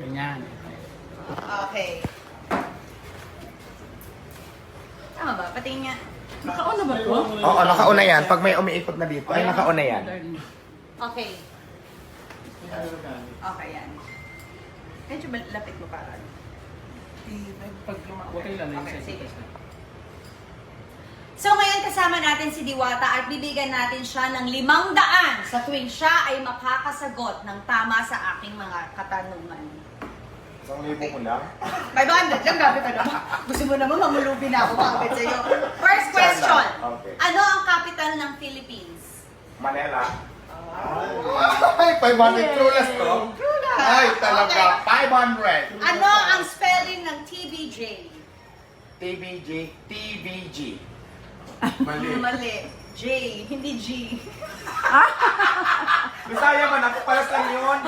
Ganyan. Okay. Tama ba? Patingin nga. Nakauna ba to? Oo, nakauna yan. Pag may umiikot na dito, ay nakauna yan. Okay. Okay, yan. Medyo lapit mo para. Pag okay lang Okay, sige. So ngayon kasama natin si Diwata at bibigyan natin siya ng 500 sa tuwing siya ay makakasagot ng tama sa aking mga katanungan. 1,000 mo lang? 500 lang, gamit ano ba? Gusto mo naman mamulubi na ako kapit sa'yo. First question. Okay. Ano ang capital ng Philippines? Manila. Ay, 500 trulas to? Trulas. Ay, talaga. Okay. 500. Ano ang spelling ng TBJ? TBG. TBG. Mali. Mali. J, hindi G. Bisaya man, ako palas lang yun.